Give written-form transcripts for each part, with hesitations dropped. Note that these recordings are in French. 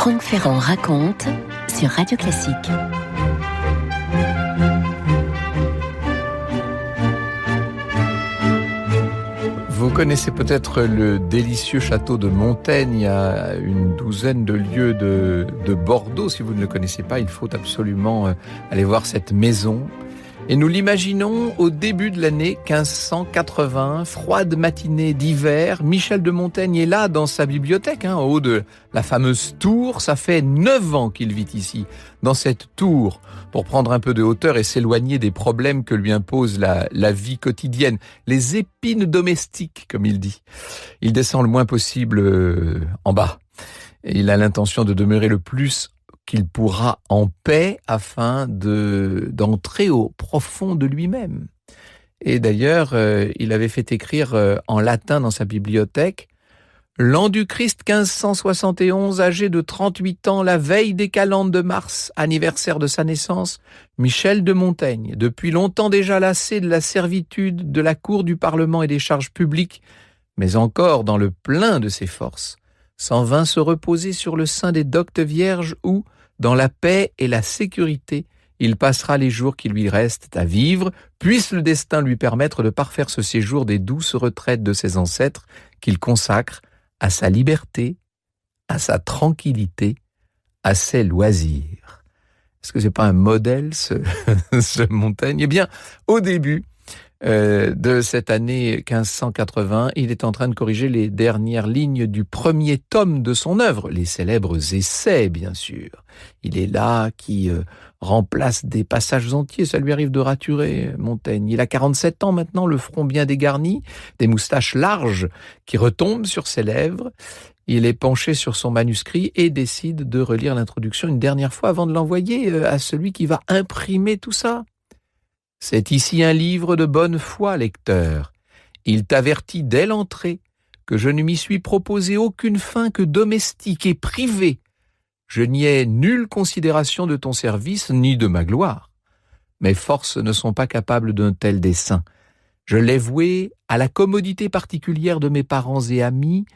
Franck Ferrand raconte sur Radio Classique. Vous connaissez peut-être le délicieux château de Montaigne à une douzaine de lieues de Bordeaux. Si vous ne le connaissez pas, il faut absolument aller voir cette maison. Et nous l'imaginons au début de l'année 1580, froide matinée d'hiver. Michel de Montaigne est là dans sa bibliothèque, en haut de la fameuse tour. Ça fait 9 ans qu'il vit ici, dans cette tour, pour prendre un peu de hauteur et s'éloigner des problèmes que lui impose la vie quotidienne. Les épines domestiques, comme il dit. Il descend le moins possible en bas. Et il a l'intention de demeurer le plus qu'il pourra en paix afin d'entrer au profond de lui-même. Et d'ailleurs, il avait fait écrire en latin dans sa bibliothèque « L'an du Christ 1571, âgé de 38 ans, la veille des calendes de mars, anniversaire de sa naissance, Michel de Montaigne, depuis longtemps déjà lassé de la servitude de la cour du Parlement et des charges publiques, mais encore dans le plein de ses forces, s'en vint se reposer sur le sein des doctes vierges où, dans la paix et la sécurité, il passera les jours qui lui restent à vivre, puisse le destin lui permettre de parfaire ce séjour des douces retraites de ses ancêtres qu'il consacre à sa liberté, à sa tranquillité, à ses loisirs. » Est-ce que c'est pas un modèle, ce Montaigne ? Eh bien, au début de cette année 1580, il est en train de corriger les dernières lignes du premier tome de son œuvre, les célèbres essais, bien sûr. Il est là qui remplace des passages entiers, ça lui arrive de raturer, Montaigne. Il a 47 ans maintenant, le front bien dégarni, des moustaches larges qui retombent sur ses lèvres. Il est penché sur son manuscrit et décide de relire l'introduction une dernière fois avant de l'envoyer à celui qui va imprimer tout ça. C'est ici un livre de bonne foi, lecteur. Il t'avertit dès l'entrée que je ne m'y suis proposé aucune fin que domestique et privée. Je n'y ai nulle considération de ton service ni de ma gloire. Mes forces ne sont pas capables d'un tel dessein. Je l'ai voué à la commodité particulière de mes parents et amis,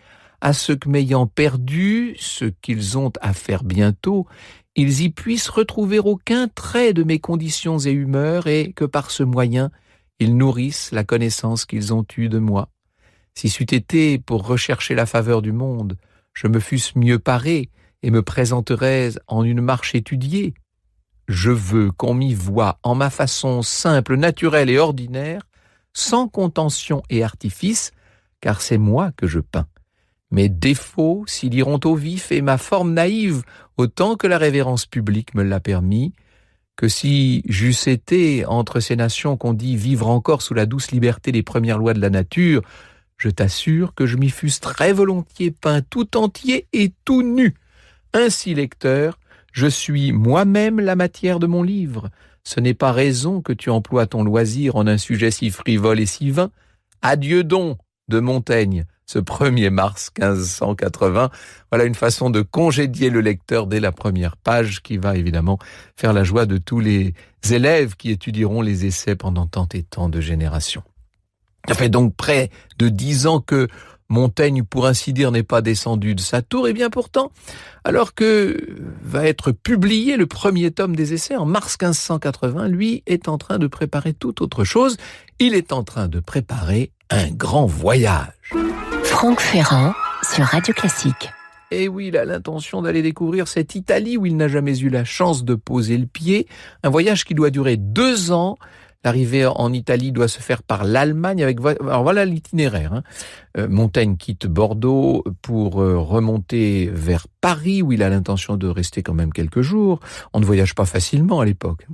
à ce que m'ayant perdu, ce qu'ils ont à faire bientôt, ils y puissent retrouver aucun trait de mes conditions et humeurs et que par ce moyen, ils nourrissent la connaissance qu'ils ont eue de moi. Si c'eût été pour rechercher la faveur du monde, je me fusse mieux paré et me présenterais en une marche étudiée. Je veux qu'on m'y voie en ma façon simple, naturelle et ordinaire, sans contention et artifice, car c'est moi que je peins. Mes défauts s'y iront au vif et ma forme naïve, autant que la révérence publique me l'a permis, que si j'eusse été entre ces nations qu'on dit vivre encore sous la douce liberté des premières lois de la nature, je t'assure que je m'y fusse très volontiers peint tout entier et tout nu. Ainsi, lecteur, je suis moi-même la matière de mon livre. Ce n'est pas raison que tu emploies ton loisir en un sujet si frivole et si vain. Adieu donc de Montaigne, ce 1er mars 1580. Voilà une façon de congédier le lecteur dès la première page qui va évidemment faire la joie de tous les élèves qui étudieront les essais pendant tant et tant de générations. Ça fait donc près de 10 ans que Montaigne, pour ainsi dire, n'est pas descendu de sa tour, et bien pourtant, alors que va être publié le premier tome des essais en mars 1580, lui est en train de préparer toute autre chose. Il est en train de préparer un grand voyage. Franck Ferrand sur Radio Classique. Et oui, il a l'intention d'aller découvrir cette Italie où il n'a jamais eu la chance de poser le pied. Un voyage qui doit durer 2 ans. L'arrivée en Italie doit se faire par l'Allemagne. Alors voilà l'itinéraire. Montaigne quitte Bordeaux pour remonter vers Paris, où il a l'intention de rester quand même quelques jours. On ne voyage pas facilement à l'époque.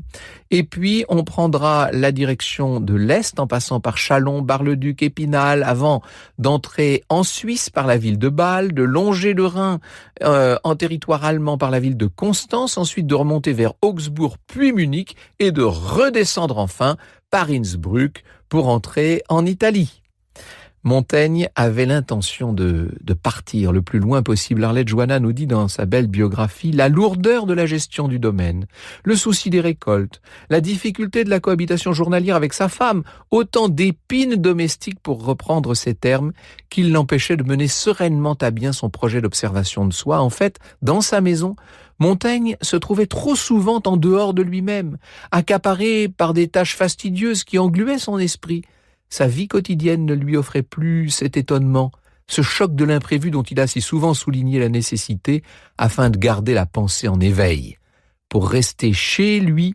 Et puis, on prendra la direction de l'Est, en passant par Châlons, Bar-le-Duc, Épinal, avant d'entrer en Suisse par la ville de Bâle, de longer le Rhin en territoire allemand par la ville de Constance, ensuite de remonter vers Augsbourg, puis Munich, et de redescendre enfin par Innsbruck pour entrer en Italie. Montaigne avait l'intention de partir le plus loin possible. Arlette Joanna nous dit dans sa belle biographie la lourdeur de la gestion du domaine, le souci des récoltes, la difficulté de la cohabitation journalière avec sa femme, autant d'épines domestiques pour reprendre ses termes, qui l'empêchaient de mener sereinement à bien son projet d'observation de soi. En fait, dans sa maison, Montaigne se trouvait trop souvent en dehors de lui-même, accaparé par des tâches fastidieuses qui engluaient son esprit. Sa vie quotidienne ne lui offrait plus cet étonnement, ce choc de l'imprévu dont il a si souvent souligné la nécessité afin de garder la pensée en éveil. Pour rester chez lui,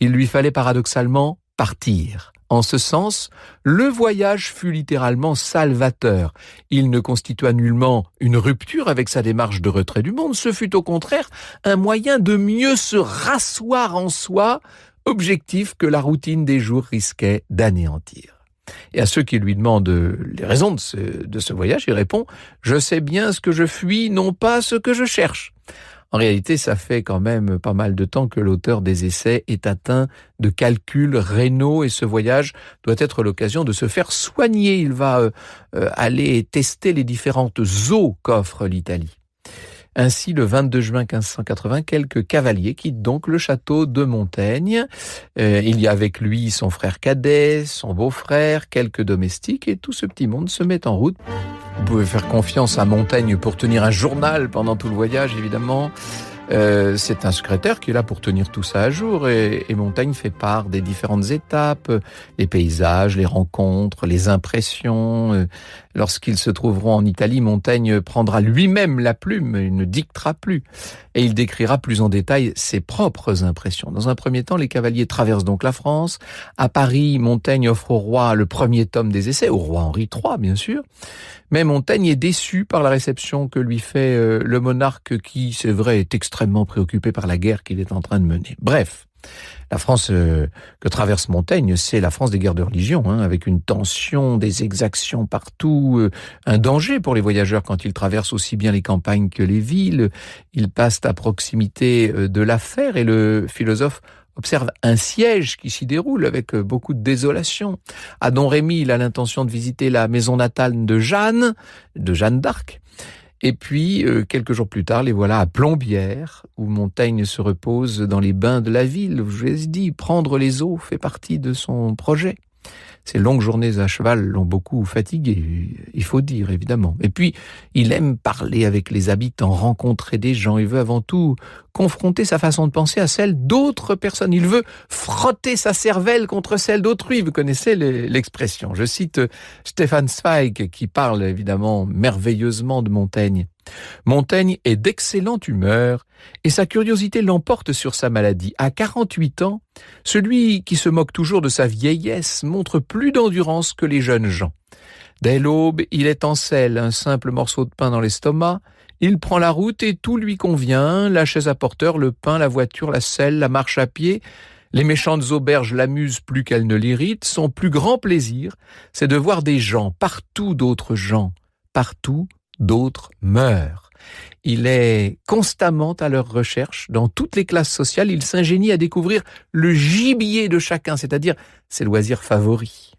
il lui fallait paradoxalement partir. En ce sens, le voyage fut littéralement salvateur. Il ne constitua nullement une rupture avec sa démarche de retrait du monde, ce fut au contraire un moyen de mieux se rasseoir en soi, objectif que la routine des jours risquait d'anéantir. Et à ceux qui lui demandent les raisons de ce voyage, il répond « Je sais bien ce que je fuis, non pas ce que je cherche ». En réalité, ça fait quand même pas mal de temps que l'auteur des essais est atteint de calculs rénaux et ce voyage doit être l'occasion de se faire soigner. Il va aller tester les différentes eaux qu'offre l'Italie. Ainsi, le 22 juin 1580, quelques cavaliers quittent donc le château de Montaigne. Il y a avec lui son frère cadet, son beau-frère, quelques domestiques et tout ce petit monde se met en route. Vous pouvez faire confiance à Montaigne pour tenir un journal pendant tout le voyage, évidemment. C'est un secrétaire qui est là pour tenir tout ça à jour et Montaigne fait part des différentes étapes, les paysages, les rencontres, les impressions. Lorsqu'ils se trouveront en Italie, Montaigne prendra lui-même la plume, il ne dictera plus et il décrira plus en détail ses propres impressions. Dans un premier temps, les cavaliers traversent donc la France. À Paris, Montaigne offre au roi le premier tome des essais, au roi Henri III bien sûr. Mais Montaigne est déçu par la réception que lui fait le monarque qui, c'est vrai, est extrêmement préoccupé par la guerre qu'il est en train de mener. Bref, la France que traverse Montaigne, c'est la France des guerres de religion, avec une tension, des exactions partout, un danger pour les voyageurs quand ils traversent aussi bien les campagnes que les villes. Ils passent à proximité de la fer et le philosophe observe un siège qui s'y déroule avec beaucoup de désolation. À Don Rémy, il a l'intention de visiter la maison natale de Jeanne d'Arc. Et puis, quelques jours plus tard, les voilà à Plombières, où Montaigne se repose dans les bains de la ville. Je vous ai dit, prendre les eaux fait partie de son projet. Ces longues journées à cheval l'ont beaucoup fatigué, il faut dire, évidemment. Et puis, il aime parler avec les habitants, rencontrer des gens. Il veut avant tout confronter sa façon de penser à celle d'autres personnes. Il veut frotter sa cervelle contre celle d'autrui. Vous connaissez l'expression. Je cite Stefan Zweig, qui parle évidemment merveilleusement de Montaigne. Montaigne est d'excellente humeur et sa curiosité l'emporte sur sa maladie. À 48 ans, celui qui se moque toujours de sa vieillesse montre plus d'endurance que les jeunes gens. Dès l'aube, il est en selle, un simple morceau de pain dans l'estomac. Il prend la route et tout lui convient, la chaise à porteur, le pain, la voiture, la selle, la marche à pied. Les méchantes auberges l'amusent plus qu'elles ne l'irritent. Son plus grand plaisir, c'est de voir des gens, partout d'autres gens, partout d'autres meurent. Il est constamment à leur recherche. Dans toutes les classes sociales, il s'ingénie à découvrir le gibier de chacun, c'est-à-dire ses loisirs favoris.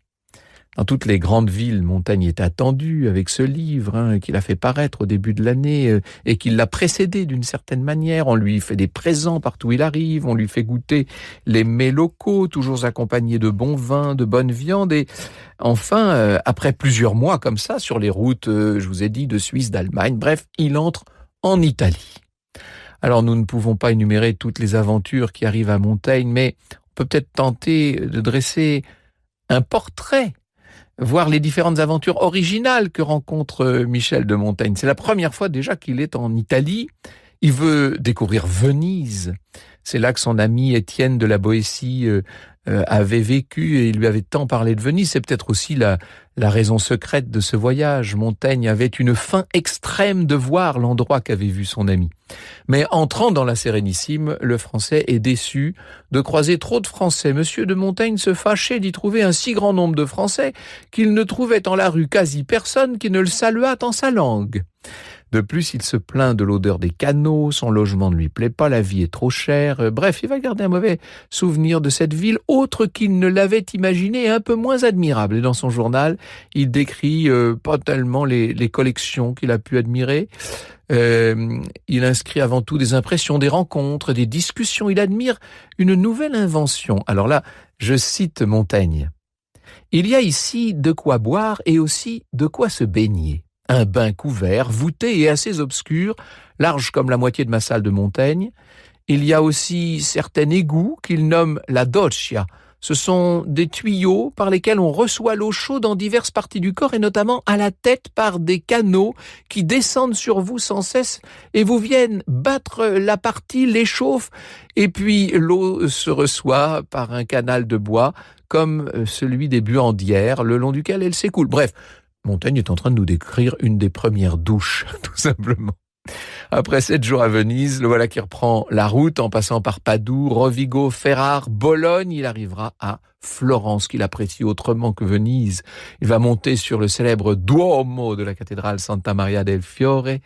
Dans toutes les grandes villes, Montaigne est attendu avec ce livre qu'il a fait paraître au début de l'année et qui l'a précédé d'une certaine manière. On lui fait des présents partout où il arrive, on lui fait goûter les mets locaux, toujours accompagnés de bons vins, de bonnes viandes. Et enfin, après plusieurs mois comme ça, sur les routes, je vous ai dit, de Suisse, d'Allemagne, bref, il entre en Italie. Alors nous ne pouvons pas énumérer toutes les aventures qui arrivent à Montaigne, mais on peut peut-être tenter de dresser un portrait, voir les différentes aventures originales que rencontre Michel de Montaigne. C'est la première fois déjà qu'il est en Italie. Il veut découvrir Venise. C'est là que son ami Étienne de la Boétie avait vécu et il lui avait tant parlé de Venise. C'est peut-être aussi la raison secrète de ce voyage. Montaigne avait une faim extrême de voir l'endroit qu'avait vu son ami. Mais entrant dans la Sérénissime, le Français est déçu de croiser trop de Français. Monsieur de Montaigne se fâchait d'y trouver un si grand nombre de Français qu'il ne trouvait en la rue quasi personne qui ne le saluât en sa langue. De plus, il se plaint de l'odeur des canaux, son logement ne lui plaît pas, la vie est trop chère. Bref, il va garder un mauvais souvenir de cette ville, autre qu'il ne l'avait imaginé et un peu moins admirable. Et dans son journal, il décrit pas tellement les collections qu'il a pu admirer. Il inscrit avant tout des impressions, des rencontres, des discussions. Il admire une nouvelle invention. Alors là, je cite Montaigne. « Il y a ici de quoi boire et aussi de quoi se baigner. Un bain couvert, voûté et assez obscur, large comme la moitié de ma salle de Montaigne. Il y a aussi certains égouts qu'il nomme la doccia. Ce sont des tuyaux par lesquels on reçoit l'eau chaude en diverses parties du corps et notamment à la tête par des canaux qui descendent sur vous sans cesse et vous viennent battre la partie, l'échauffent et puis l'eau se reçoit par un canal de bois comme celui des buandières le long duquel elle s'écoule. Bref, Montaigne est en train de nous décrire une des premières douches, tout simplement. Après 7 jours à Venise, le voilà qui reprend la route en passant par Padoue, Rovigo, Ferrare, Bologne. Il arrivera à Florence, qu'il apprécie autrement que Venise. Il va monter sur le célèbre Duomo de la cathédrale Santa Maria del Fiore.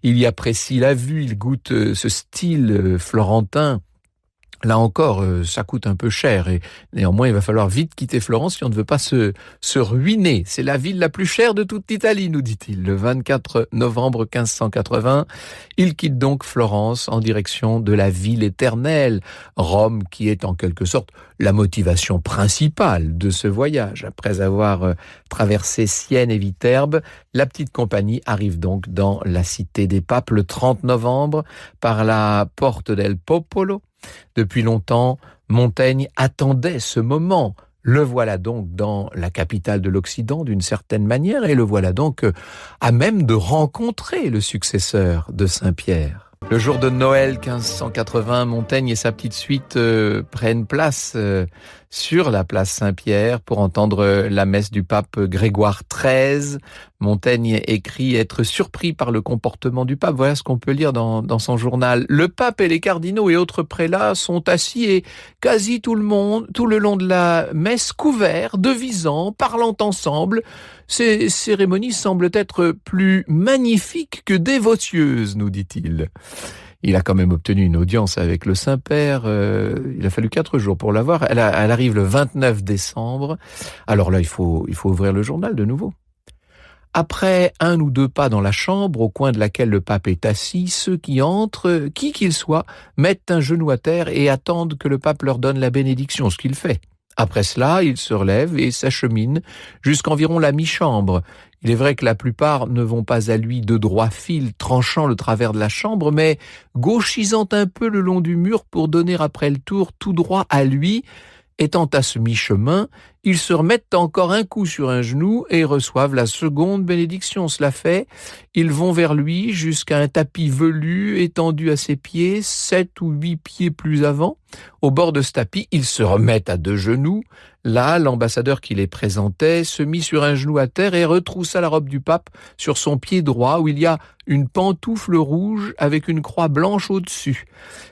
Il y apprécie la vue, il goûte ce style florentin. Là encore, ça coûte un peu cher et néanmoins, il va falloir vite quitter Florence si on ne veut pas se ruiner. C'est la ville la plus chère de toute l'Italie, nous dit-il. Le 24 novembre 1580, il quitte donc Florence en direction de la ville éternelle, Rome, qui est en quelque sorte la motivation principale de ce voyage. Après avoir traversé Sienne et Viterbe, la petite compagnie arrive donc dans la cité des papes le 30 novembre par la Porte del Popolo. Depuis longtemps, Montaigne attendait ce moment. Le voilà donc dans la capitale de l'Occident d'une certaine manière et le voilà donc à même de rencontrer le successeur de Saint-Pierre. Le jour de Noël 1580, Montaigne et sa petite suite prennent place sur la place Saint-Pierre pour entendre la messe du pape Grégoire XIII. Montaigne écrit être surpris par le comportement du pape. Voilà ce qu'on peut lire dans son journal. Le pape et les cardinaux et autres prélats sont assis et quasi tout le long de la messe, couverts, devisant, parlant ensemble. Ces cérémonies semblent être plus magnifiques que dévotieuses, nous dit-il. Il a quand même obtenu une audience avec le Saint-Père. Il a fallu 4 jours pour l'avoir. Elle arrive le 29 décembre. Alors là, il faut ouvrir le journal de nouveau. Après 1 ou 2 pas dans la chambre, au coin de laquelle le pape est assis, ceux qui entrent, qui qu'ils soient, mettent un genou à terre et attendent que le pape leur donne la bénédiction, ce qu'il fait. Après cela, il se relève et s'achemine jusqu'environ la mi-chambre. Il est vrai que la plupart ne vont pas à lui de droit fil tranchant le travers de la chambre, mais gauchisant un peu le long du mur pour donner après le tour tout droit à lui. Étant à ce mi-chemin, ils se remettent encore un coup sur un genou et reçoivent la seconde bénédiction. Cela fait, ils vont vers lui jusqu'à un tapis velu étendu à ses pieds, 7 ou 8 pieds plus avant. Au bord de ce tapis, ils se remettent à 2 genoux. Là, l'ambassadeur qui les présentait se mit sur un genou à terre et retroussa la robe du pape sur son pied droit où il y a une pantoufle rouge avec une croix blanche au-dessus.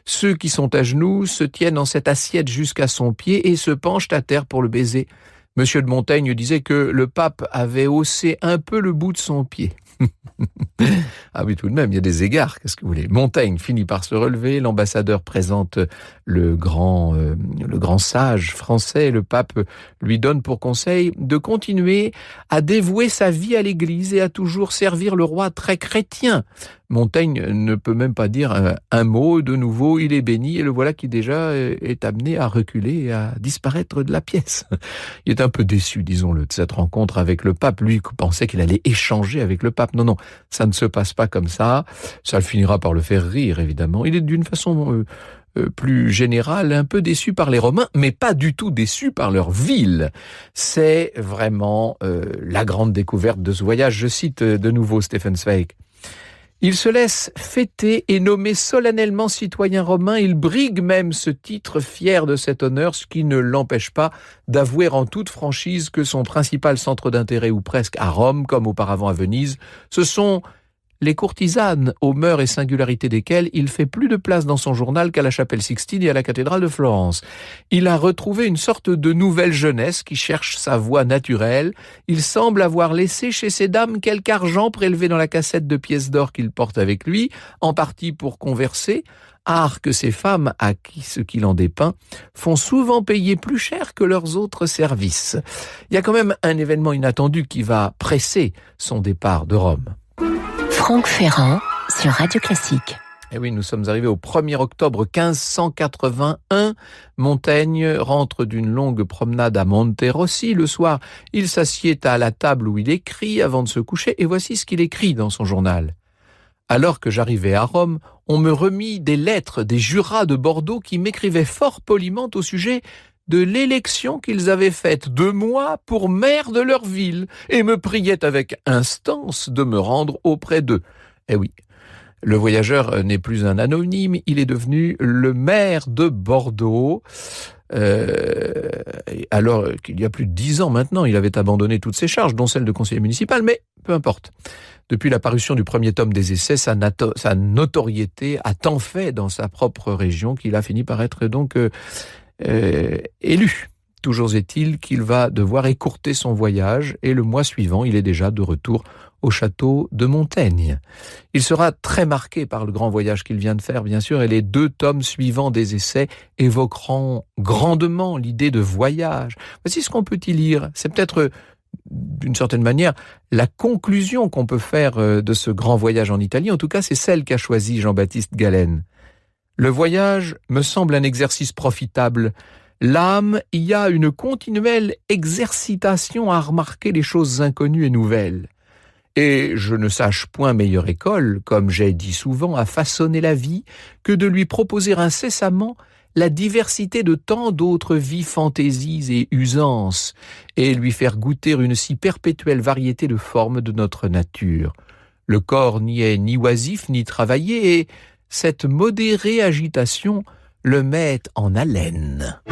Ceux qui sont à genoux se tiennent en cette assiette jusqu'à son pied et se penchent à terre pour le baiser. Monsieur de Montaigne disait que le pape avait haussé un peu le bout de son pied. Ah oui, tout de même, il y a des égards, qu'est-ce que vous voulez. Montaigne finit par se relever, l'ambassadeur présente le grand sage français, le pape lui donne pour conseil de continuer à dévouer sa vie à l'Église et à toujours servir le roi très chrétien. Montaigne ne peut même pas dire un mot, de nouveau, il est béni, et le voilà qui déjà est amené à reculer et à disparaître de la pièce. Il est un peu déçu, disons-le, de cette rencontre avec le pape. Lui pensait qu'il allait échanger avec le pape. Non, ça ne se passe pas comme ça. Ça le finira par le faire rire, évidemment. Il est d'une façon plus générale un peu déçu par les Romains, mais pas du tout déçu par leur ville. C'est vraiment la grande découverte de ce voyage. Je cite de nouveau Stefan Zweig. Il se laisse fêter et nommer solennellement citoyen romain. Il brigue même ce titre, fier de cet honneur, ce qui ne l'empêche pas d'avouer en toute franchise que son principal centre d'intérêt, ou presque à Rome, comme auparavant à Venise, ce sont les courtisanes, aux mœurs et singularités desquelles il fait plus de place dans son journal qu'à la chapelle Sixtine et à la cathédrale de Florence. Il a retrouvé une sorte de nouvelle jeunesse qui cherche sa voie naturelle. Il semble avoir laissé chez ces dames quelque argent prélevé dans la cassette de pièces d'or qu'il porte avec lui, en partie pour converser, art que ces femmes, à qui ce qu'il en dépeint, font souvent payer plus cher que leurs autres services. Il y a quand même un événement inattendu qui va presser son départ de Rome. Franck Ferrand sur Radio Classique. Et oui, nous sommes arrivés au 1er octobre 1581. Montaigne rentre d'une longue promenade à Monterossi. Le soir, il s'assied à la table où il écrit avant de se coucher. Et voici ce qu'il écrit dans son journal. Alors que j'arrivais à Rome, on me remit des lettres des jurats de Bordeaux qui m'écrivaient fort poliment au sujet de l'élection qu'ils avaient faite de moi pour maire de leur ville et me priaient avec instance de me rendre auprès d'eux. Eh oui, le voyageur n'est plus un anonyme, il est devenu le maire de Bordeaux. Alors qu'il y a plus de 10 ans maintenant, il avait abandonné toutes ses charges, dont celle de conseiller municipal, mais peu importe. Depuis la parution du premier tome des Essais, sa notoriété a tant fait dans sa propre région qu'il a fini par être donc élu. Toujours est-il qu'il va devoir écourter son voyage et le mois suivant, il est déjà de retour au château de Montaigne. Il sera très marqué par le grand voyage qu'il vient de faire, bien sûr, et les 2 tomes suivants des Essais évoqueront grandement l'idée de voyage. Voici ce qu'on peut y lire. C'est peut-être, d'une certaine manière, la conclusion qu'on peut faire de ce grand voyage en Italie. En tout cas, c'est celle qu'a choisie Jean-Baptiste Galen. Le voyage me semble un exercice profitable. L'âme y a une continuelle exercitation à remarquer les choses inconnues et nouvelles. Et je ne sache point meilleure école, comme j'ai dit souvent, à façonner la vie, que de lui proposer incessamment la diversité de tant d'autres vies, fantaisies et usances, et lui faire goûter une si perpétuelle variété de formes de notre nature. Le corps n'y est ni oisif ni travaillé, et cette modérée agitation le met en haleine.